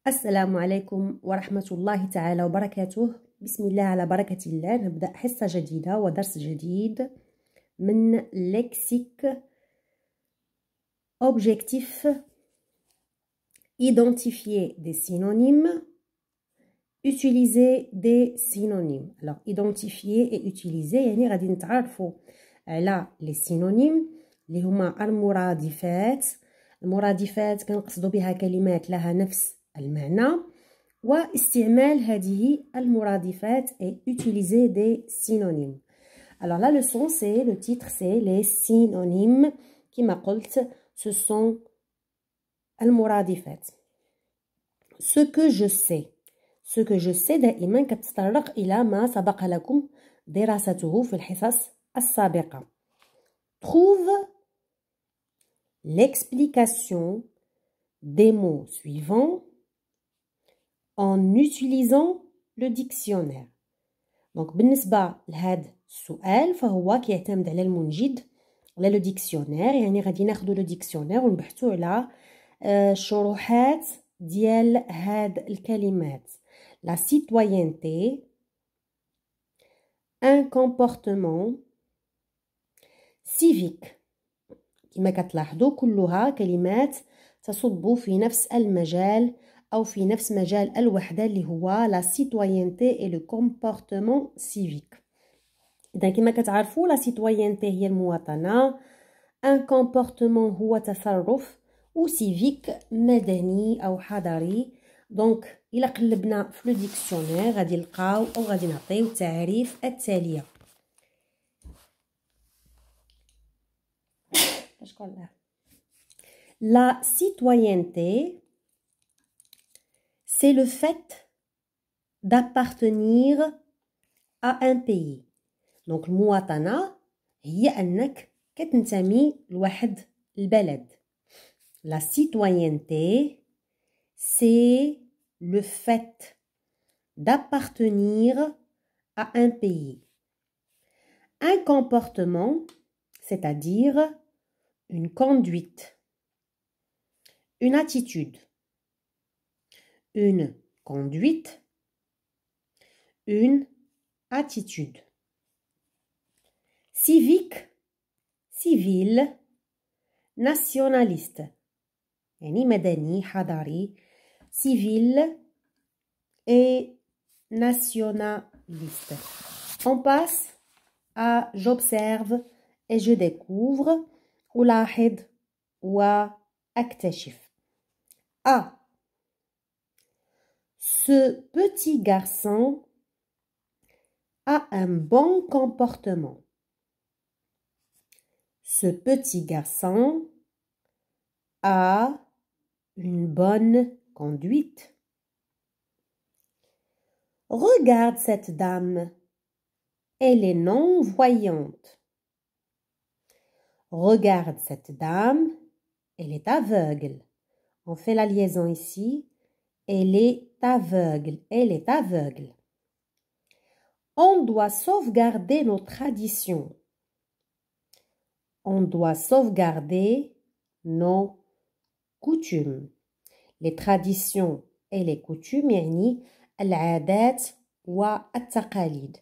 السلام عليكم ورحمة الله تعالى وبركاته. بسم الله على بركة الله. نبدأ حصة جديدة ودرس جديد من lexique. Objectif: identifier des synonymes, utiliser des synonymes. Alors, identifier et utiliser يعني غادي نتعرفوا على les synonymes اللي هما المرادفات. المرادفات كنقصدوا بها كلمات لها نفس المعنى، واستعمال هذه المرادفات et utiliser des synonymes. Alors la leçon c'est, le titre c'est les synonymes. كما قلت ce sont المرادفات. Ce que je sais دائما كتتطرق إلى ما سبق لكم دراسته في الحصص السابقة. Trouve l'explication des mots suivants en utilisant le dictionnaire. Donc بالنسبة لهذا السؤال فهو كيعتمد على المنجد، على لو ديكسيونير، يعني غادي ناخدو لو ديكسيونير ونبحثوا على شروحات ديال هاد الكلمات. La citoyenneté, un comportement civique. كما كتلاحظوا كلها كلمات تصب في نفس المجال أو في نفس مجال الوحدة اللي هو la citoyenneté et le comportement civique. إذا كما كتعرفوا la citoyenneté هي المواطنة، un comportement هو تصرف، و civique مدني أو حضاري. دونك إلا قلبنا في لو ديكسيونير غادي نلقاو أو غادي نعطيو التعريف التالية. La citoyenneté, c'est le fait d'appartenir à un pays. Donc المواطنة هي أنك كتنتمي لواحد البلد. La citoyenneté, c'est le fait d'appartenir à un pays. Un comportement, c'est-à-dire une conduite, une attitude, une conduite, une attitude. Civique, civil, nationaliste, يعني مدني حضاري, civil et nationaliste. On passe à j'observe et je découvre. ألاحظ وأكتشف. A. Ce petit garçon a un bon comportement. Ce petit garçon a une bonne conduite. Regarde cette dame, elle est non-voyante. Regarde cette dame, elle est aveugle. On fait la liaison ici. Elle est aveugle, elle est aveugle. On doit sauvegarder nos traditions. On doit sauvegarder nos coutumes. Les traditions et les coutumes يعني العادات والتقاليد.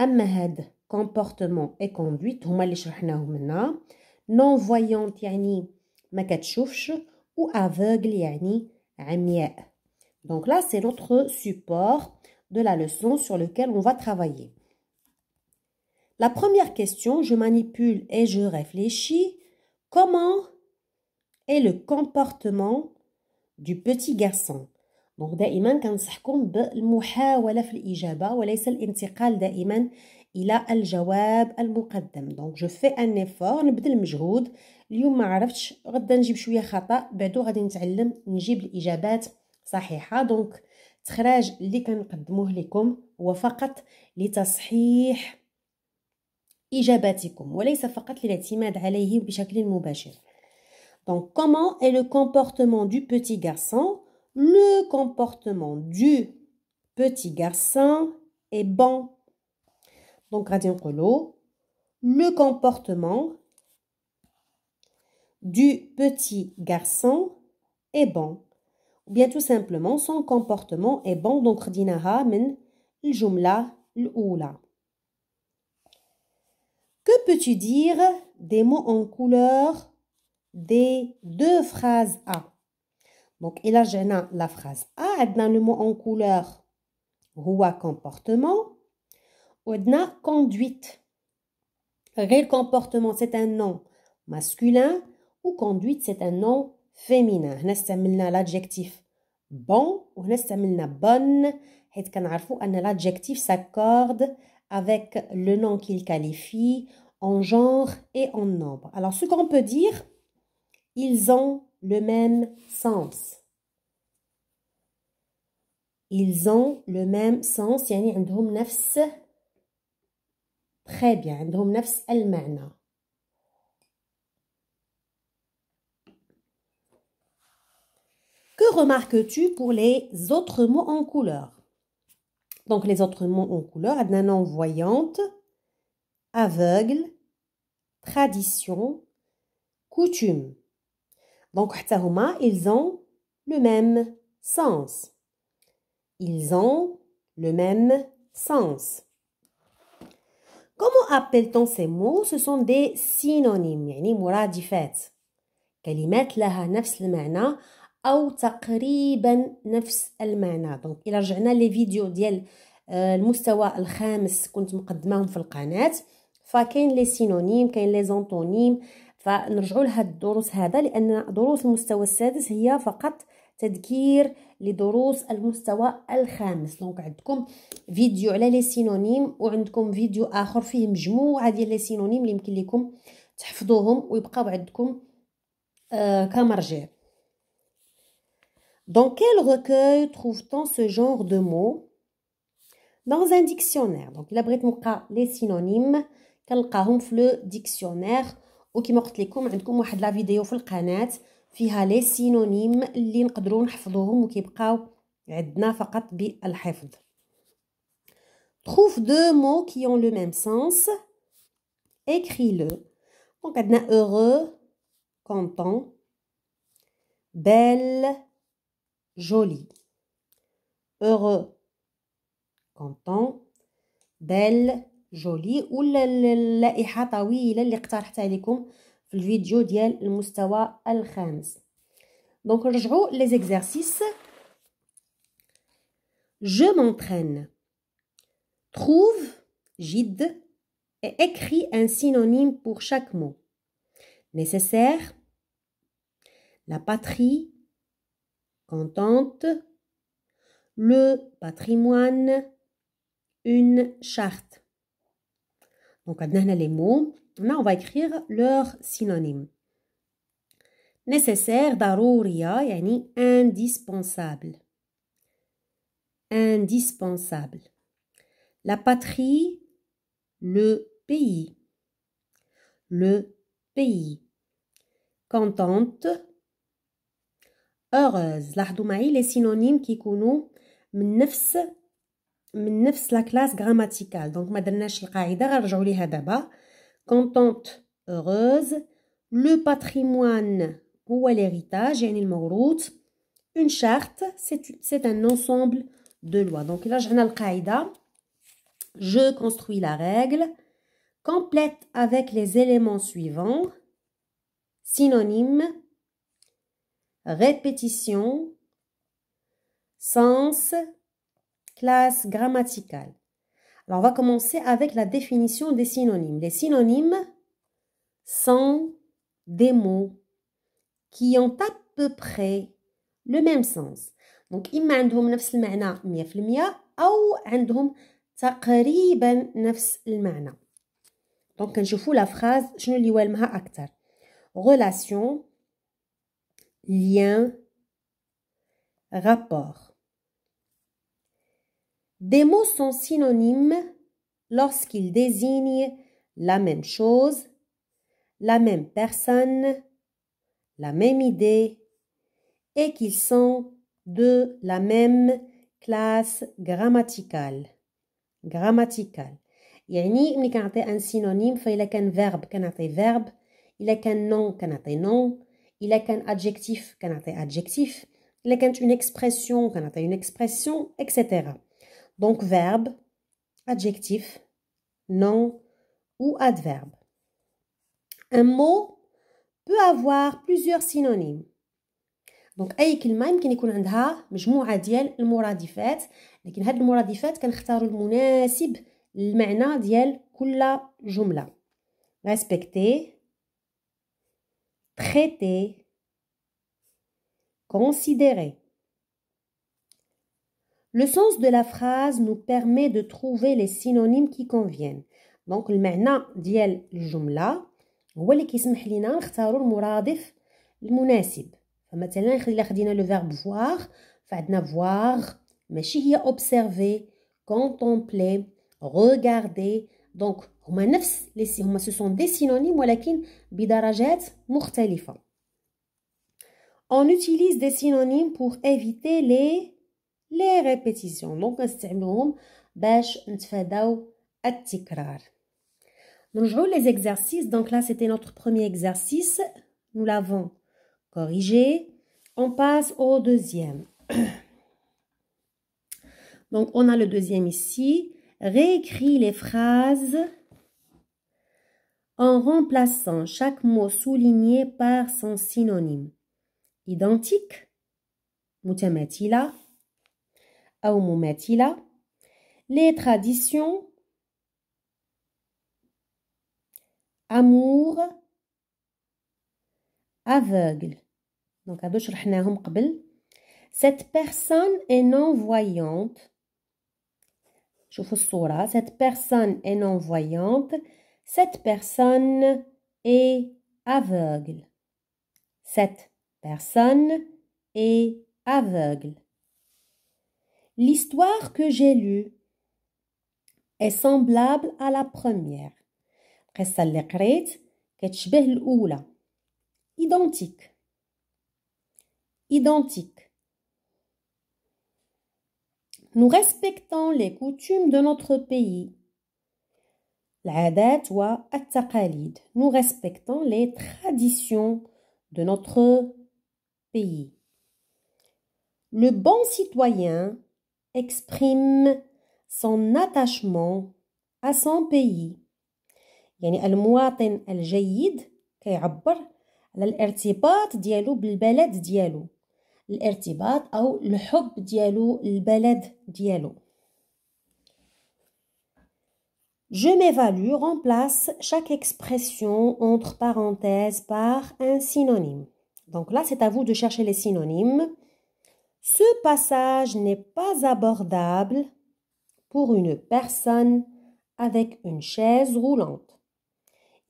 أما هاد comportement et conduite هما اللي شرحناهم هنا. non-voyante يعني ما كتشوفش، ou aveugle يعني عمياء. Donc là c'est notre support de la leçon sur lequel on va travailler. La première question, je manipule et je réfléchis. Comment est le comportement du petit garçon? Donc دائما كنصحكم بالمحاولة في الإجابة وليس الانتقال دائما إلى الجواب المقدم. Donc je fais un effort، نبذل المجهود. اليوم ما عرفتش، غدا نجيب شوية خطأ، بعدو غادي نتعلم نجيب الإجابات صحيحة. دونك التخراج اللي كنقدموه لكم هو فقط لتصحيح إجاباتكم وليس فقط للاعتماد عليه بشكل مباشر. Donc comment est le comportement du petit garçon? Le comportement du petit garçon est bon. Donc غادي نقولوا le comportement du petit garçon est bon. ou bien tout simplement son comportement est bon. Donc خديناها من الجملة الأولى. Que peux-tu dire des mots en couleur des deux phrases A? Donc إلا رجعنا la phrase A عندنا le mot en couleur هو comportement وعندنا conduite. غير comportement c'est un nom masculin ou conduite c'est un nom féminin. هنا استعملنا l'adjectif bon وهنا استعملنا bonne حيث كنعرفوا أن l'adjectif s'accorde avec le nom qu'il qualifie en genre et en nombre. Alors ce qu'on peut dire, ils ont le même sens. Ils ont le même sens يعني عندهم نفس très bien عندهم نفس المعنى. Que remarques-tu pour les autres mots en couleur? Donc les autres mots en couleur عندنا non-voyante, aveugle, tradition, coutume. Donc حتى هما ils ont le même sens. Ils ont le même sens. Comment appelle-t-on ces mots? Ce sont des synonymes يعني مرادفات. كلمات لها نفس المعنى أو تقريبا نفس المعنى. دونك إلا رجعنا لي فيديو ديال المستوى الخامس كنت مقدماهم في القناة فكاين لي سينونيم كاين لي زونتونيم فنرجعوا لهاد الدروس هذا لأن دروس المستوى السادس هي فقط تذكير لدروس المستوى الخامس. دونك عندكم فيديو على لي سينونيم وعندكم فيديو آخر فيه مجموعة ديال لي سينونيم اللي يمكن لكم تحفظوهم ويبقاو عندكم كمرجع. Dans quel recueil trouve-t-on ce genre de mots? Dans un dictionnaire. Donc, il a بغيت نلقى les synonymes كنلقاهم في le dictionnaire وكما قلت لكم عندكم واحد لا فيديو في القناة فيها les synonymes اللي نقدروا نحفظوهم وكيبقاو عندنا فقط بالحفظ. Trouve deux mots qui ont le même sens. Écris-le. Donc, عندنا heureux, content, belle, joli. Heureux, content, belle, joli. ولا اللائحة طويلة اللي اقترحتها لكم في الفيديو ديال المستوى الخامس. Donc نرجعوا les exercices. Je m'entraîne. Trouve, جد, et écris un synonyme pour chaque mot. Nécessaire, la patrie, contente, le patrimoine, une charte. Donc, on a les mots. Là, on va écrire leurs synonymes. Nécessaire, ضرورية, يعني indispensable. Indispensable. La patrie, le pays. Le pays. Contente, heureuse. لاحظوا معي les synonymes qui يكونوا من نفس la classe grammaticale. Donc ما درناش القاعدة غنرجعوا ليها دابا. Contente, heureuse. Le patrimoine هو l'héritage يعني الموروث. Une charte, c'est un ensemble de lois. Donc là رجعنا القاعدة. Je construis la règle. Complète avec les éléments suivants. Synonyme, répétition, sens, classe grammaticale. Alors, on va commencer avec la définition des synonymes. Les synonymes sont des mots qui ont à peu près le même sens. Donc, إما عندهم نفس المعنى 100% أو عندهم تقريبا نفس المعنى. Donc, كنشوفوا la phrase شنو اللي والمها أكثر. Relation, lien, rapport. Des mots sont synonymes lorsqu'ils désignent la même chose, la même personne, la même idée et qu'ils sont de la même classe grammaticale. Grammaticale. يعني ملي كنعطي un synonyme فإلا كان verbe كنعطي verbe إلا كان nom كنعطي nom إلا كان adjectif كنعطي adjectif إلا كانت une expression كنعطي une expression etc. Donc verbe, adjectif, nom ou adverbe. Un mot peut avoir plusieurs synonymes. دونك اي كلمه يمكن يكون عندها مجموعه ديال المرادفات، لكن هاد المرادفات كنختاروا المناسب للمعنى ديال كل جمله. respecter, traiter, considérer. Le sens de la phrase nous permet de trouver les synonymes qui conviennent. Donc المعنى ديال الجمله هو اللي كيسمح لينا نختاروا المرادف المناسب. فمثلا إلا خدينا لو فيرب voir فعندنا voir ماشي هي observer, contempler, regarder. donc هما نفس هما ce sont des synonymes ولكن بدرجات مختلفة. On utilise des synonymes pour éviter les répétitions. donc نستعملوهم باش نتفاداو التكرار. نرجعوا les exercices. donc là c'était notre premier exercice, nous l'avons corrigé. On passe au deuxième. Donc, on a le deuxième ici. Réécris les phrases en remplaçant chaque mot souligné par son synonyme. Identique, mutamathila, ou mumathila. Les traditions, amour, aveugle. Donc, هادو شرحناهم قبل. Cette personne est non-voyante. شوفوا الصورة. Cette personne est non-voyante. Cette personne est aveugle. Cette personne est aveugle. L'histoire que j'ai lue est semblable à la première. القصة اللي قريت كتشبه الأولى. Identique. Identique. Nous respectons les coutumes de notre pays. العادات والتقاليد. Nous respectons les traditions de notre pays. Le bon citoyen exprime son attachement à son pays. يعني المواطن الجيد كيعبر على الارتباط ديالو بالبلد ديالو. الارتباط أو الحب ديالو البلد ديالو. Je m'évalue remplace chaque expression entre parenthèses par un synonyme. Donc là, c'est à vous de chercher les synonymes. Ce passage n'est pas abordable pour une personne avec une chaise roulante.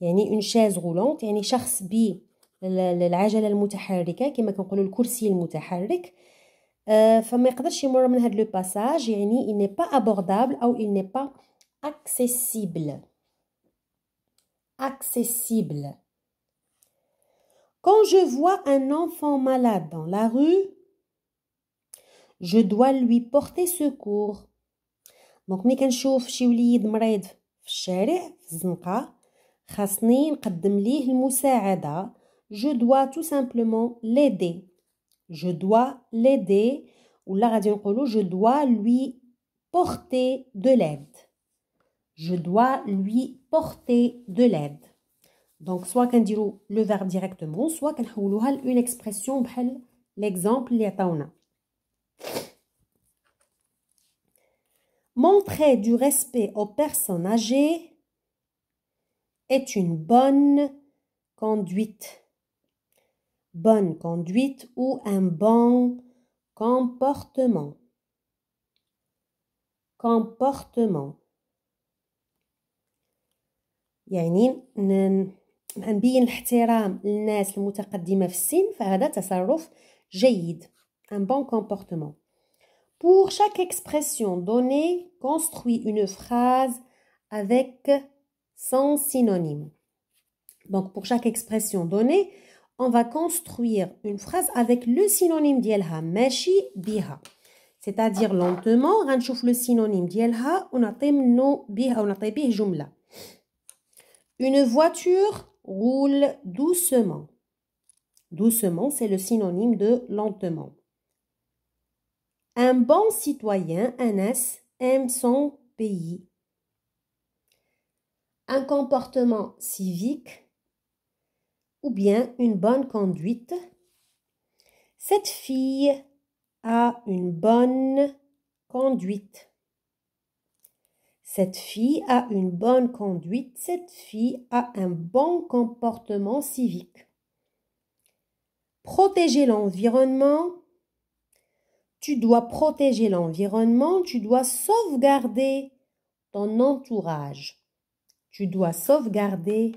يعني une chaise roulante يعني شخص العجله المتحركه كما كنقولوا الكرسي المتحرك. فما يقدرش يمر من هذا لو باساج يعني il n'est pas abordable او il n'est pas accessible. Accessible. Quand je vois un enfant malade dans la rue, je dois lui porter secours. دونك ملي كنشوف شي وليد مريض في الشارع في الزنقه خاصني نقدم ليه المساعده. Je dois tout simplement l'aider. Je dois l'aider. Ou là, je dois lui porter de l'aide. Je dois lui porter de l'aide. Donc, soit qu'on dit le verbe directement, soit qu'on dit une expression بحال l'exemple اللي عطاونا. Montrer du respect aux personnes âgées est une bonne conduite. Bonne conduite ou un bon comportement. Comportement. يعني نبين الاحترام للناس المتقدمة في السن فهذا تصرف جيد. Un bon comportement. Pour chaque expression donnée, construis une phrase avec son synonyme. Donc pour chaque expression donnée, on va construire une phrase avec le synonyme ديالها ماشي بها. C'est-à-dire lentement غنشوف le synonyme ديالها ونعطي منه به أو نعطي به جملة. Une voiture roule doucement. Doucement, c'est le synonyme de lentement. Un bon citoyen, Anas, aime son pays. Un comportement civique ou bien une bonne conduite. Cette fille a une bonne conduite. Cette fille a une bonne conduite. Cette fille a un bon comportement civique. Protéger l'environnement. Tu dois protéger l'environnement. Tu dois sauvegarder ton entourage. Tu dois sauvegarder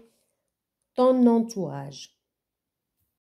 ton entourage.